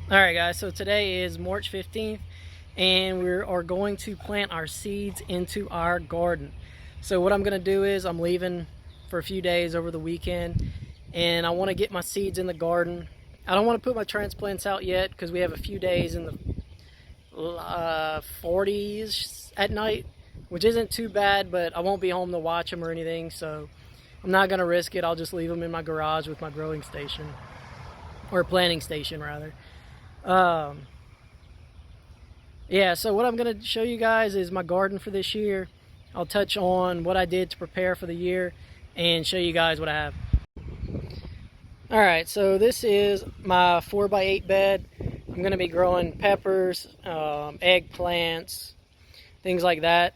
Alright guys, so today is March 15th and we are going to plant our seeds into our garden. So what I'm going to do is I'm leaving for a few days over the weekend and I want to get my seeds in the garden. I don't want to put my transplants out yet because we have a few days in the 40s at night, which isn't too bad, but I won't be home to watch them or anything, so I'm not going to risk it. I'll just leave them in my garage with my growing station, or planting station rather. Yeah, so what I'm going to show you guys is my garden for this year. I'll touch on what I did to prepare for the year and show you guys what I have. Alright, so this is my 4x8 bed. I'm going to be growing peppers, eggplants, things like that.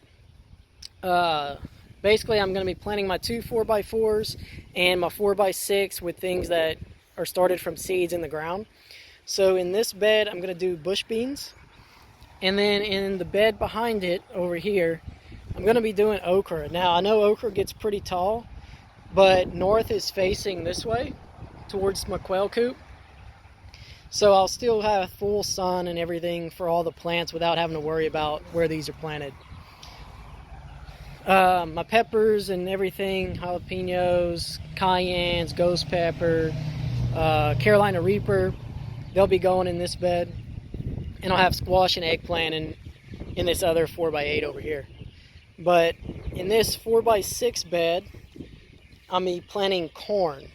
Basically, I'm going to be planting my two 4x4s and my 4x6 with things that are started from seeds in the ground. So in this bed, I'm going to do bush beans. And then in the bed behind it over here, I'm going to be doing okra. Now, I know okra gets pretty tall, but north is facing this way towards my quail coop. So I'll still have full sun and everything for all the plants without having to worry about where these are planted. My peppers and everything, jalapenos, cayennes, ghost pepper, Carolina Reaper, they'll be going in this bed. And I'll have squash and eggplant in this other 4x8 over here. But in this 4x6 bed, I'll be planting corn.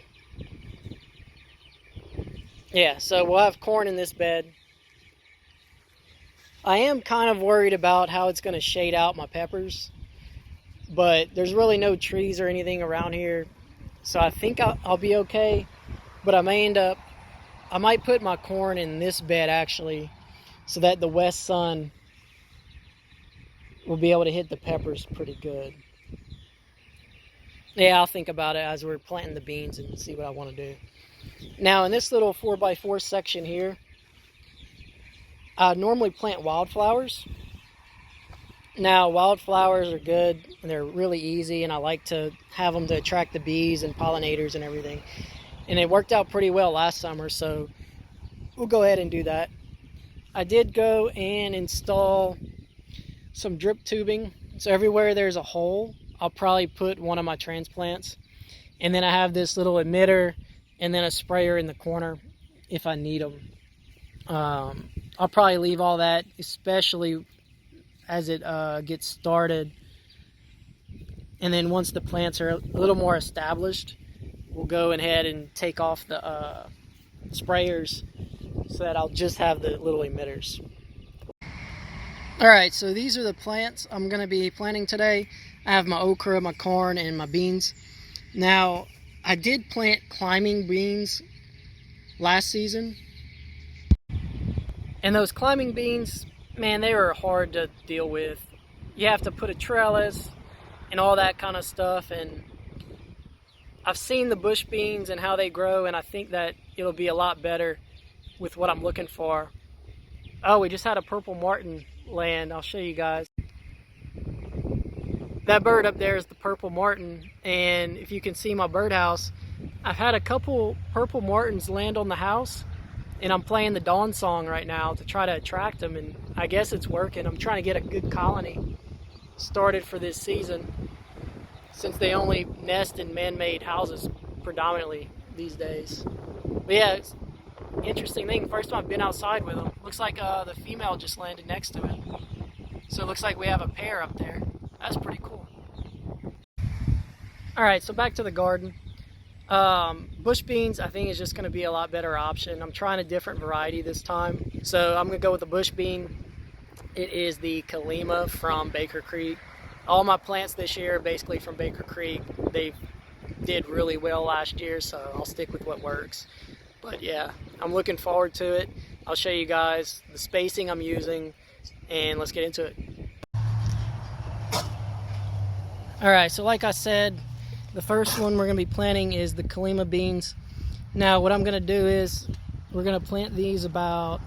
Yeah, so we'll have corn in this bed. I am kind of worried about how it's going to shade out my peppers, but there's really no trees or anything around here, so I think I'll be okay. But I might put my corn in this bed actually, so that the west sun will be able to hit the peppers pretty good. Yeah, I'll think about it as we're planting the beans and see what I want to do. Now in this little 4x4 section here, I normally plant wildflowers. Now wildflowers are good and they're really easy, and I like to have them to attract the bees and pollinators and everything. And it worked out pretty well last summer, so we'll go ahead and do that. I did go and install some drip tubing. So everywhere there's a hole, I'll probably put one of my transplants. And then I have this little emitter and then a sprayer in the corner if I need them. I'll probably leave all that, especially as it gets started. And then once the plants are a little more established, we'll go ahead and take off the sprayers, so that I'll just have the little emitters. Alright, so these are the plants I'm going to be planting today. I have my okra, my corn, and my beans. Now, I did plant climbing beans last season. And those climbing beans, man, they were hard to deal with. You have to put a trellis and all that kind of stuff. And I've seen the bush beans and how they grow, and I think that it'll be a lot better with what I'm looking for. Oh, we just had a purple martin land. I'll show you guys. That bird up there is the purple martin, and if you can see my birdhouse, I've had a couple purple martins land on the house, and I'm playing the dawn song right now to try to attract them, and I guess it's working. I'm trying to get a good colony started for this season, since they only nest in man-made houses predominantly these days. But yeah, it's interesting thing. First time I've been outside with them. Looks like the female just landed next to it. So it looks like we have a pair up there. That's pretty cool. Alright, so back to the garden. Bush beans I think is just going to be a lot better option. I'm trying a different variety this time. So I'm going to go with the bush bean. It is the Kalima from Baker Creek. All my plants this year are basically from Baker Creek. They did really well last year, so I'll stick with what works. But yeah, I'm looking forward to it. I'll show you guys the spacing I'm using, and let's get into it. Alright, so like I said, the first one we're going to be planting is the Kalima beans. Now what I'm going to do is we're going to plant these about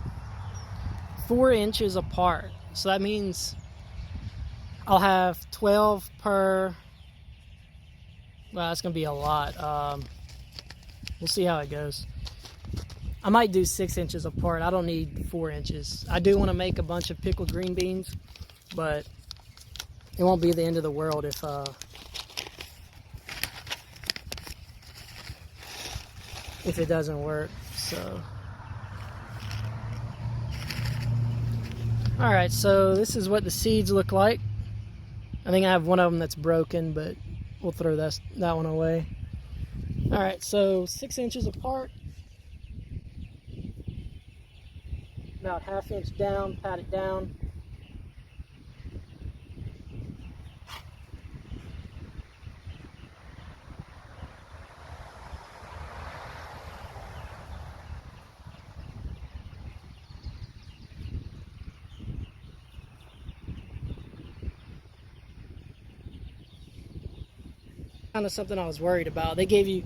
4 inches apart. So that means I'll have 12 per, well, that's going to be a lot. We'll see how it goes. I might do 6 inches apart. I don't need 4 inches. I do want to make a bunch of pickled green beans, but it won't be the end of the world if it doesn't work. So, all right, so this is what the seeds look like. I think I have one of them that's broken, but we'll throw that one away. All right, so 6 inches apart, about 1/2 inch down, pat it down. Kind of something I was worried about. They gave you,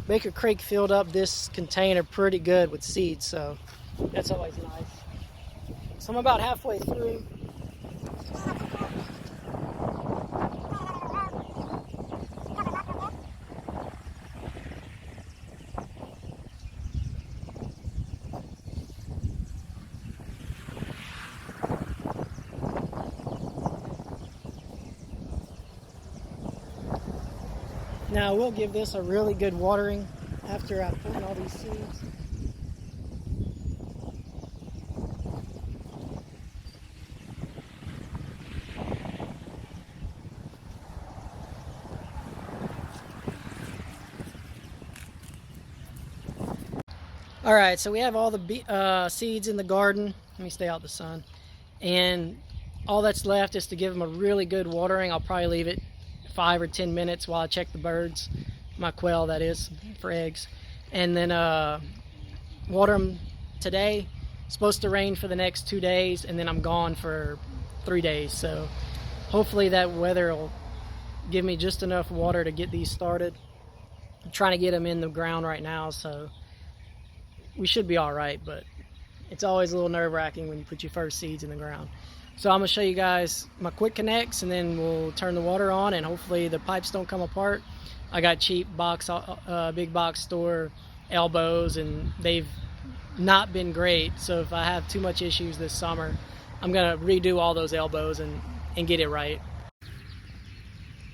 Baker Creek filled up this container pretty good with seeds, so that's always nice. So I'm about halfway through. Now we'll give this a really good watering after I plant all these seeds. All right, so we have all the seeds in the garden. Let me stay out the sun. And all that's left is to give them a really good watering. I'll probably leave it 5 or 10 minutes while I check the birds, my quail that is, for eggs. And then water them today. It's supposed to rain for the next 2 days, and then I'm gone for 3 days. So hopefully that weather will give me just enough water to get these started. I'm trying to get them in the ground right now, so we should be all right, but it's always a little nerve-wracking when you put your first seeds in the ground. So I'm going to show you guys my quick connects, and then we'll turn the water on, and hopefully the pipes don't come apart. I got cheap big box store elbows, and they've not been great. So if I have too much issues this summer, I'm going to redo all those elbows and get it right.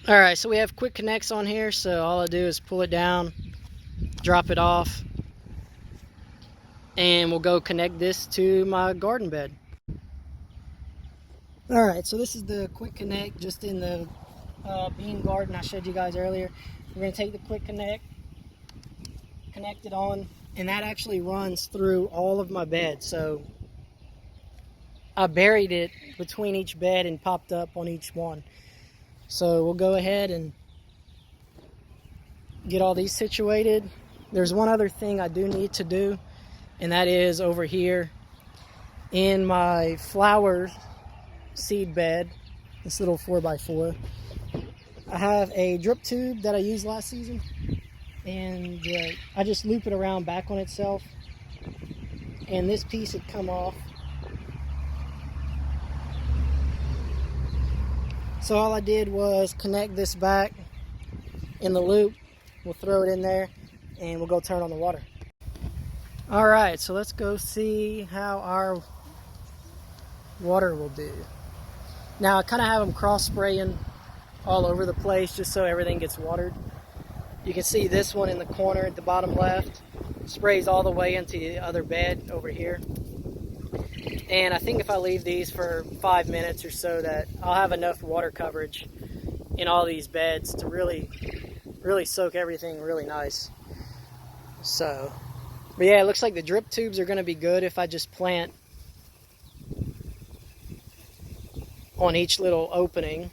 All right, so we have quick connects on here. So all I do is pull it down, drop it off, and we'll go connect this to my garden bed. All right, so this is the quick connect just in the bean garden I showed you guys earlier. We're going to take the quick connect, connect it on, and that actually runs through all of my beds. So I buried it between each bed and popped up on each one. So we'll go ahead and get all these situated. There's one other thing I do need to do, and that is over here in my flower seed bed, this little 4x4. I have a drip tube that I used last season, and I just loop it around back on itself, and this piece had come off. So all I did was connect this back in the loop. We'll throw it in there and we'll go turn on the water. All right, so let's go see how our water will do. Now I kind of have them cross spraying all over the place just so everything gets watered. You can see this one in the corner at the bottom left sprays all the way into the other bed over here. And I think if I leave these for 5 minutes or so, that I'll have enough water coverage in all these beds to really soak everything really nice. So, but yeah, it looks like the drip tubes are going to be good if I just plant on each little opening.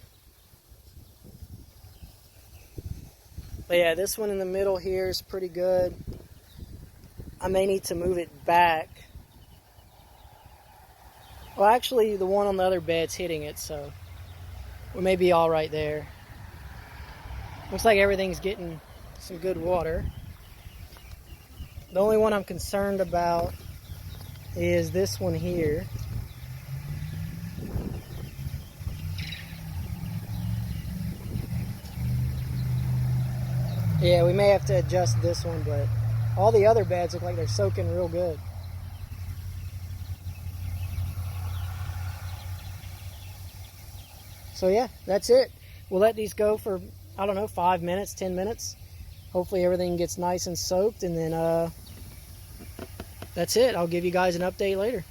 But yeah, this one in the middle here is pretty good. I may need to move it back. Well, actually, the one on the other bed's hitting it, so we may be all right there. Looks like everything's getting some good water. The only one I'm concerned about is this one here. Yeah, we may have to adjust this one, but All the other beds look like they're soaking real good. So yeah, that's it. We'll let these go for, I don't know, 5 minutes, 10 minutes. Hopefully everything gets nice and soaked, and then that's it. I'll give you guys an update later.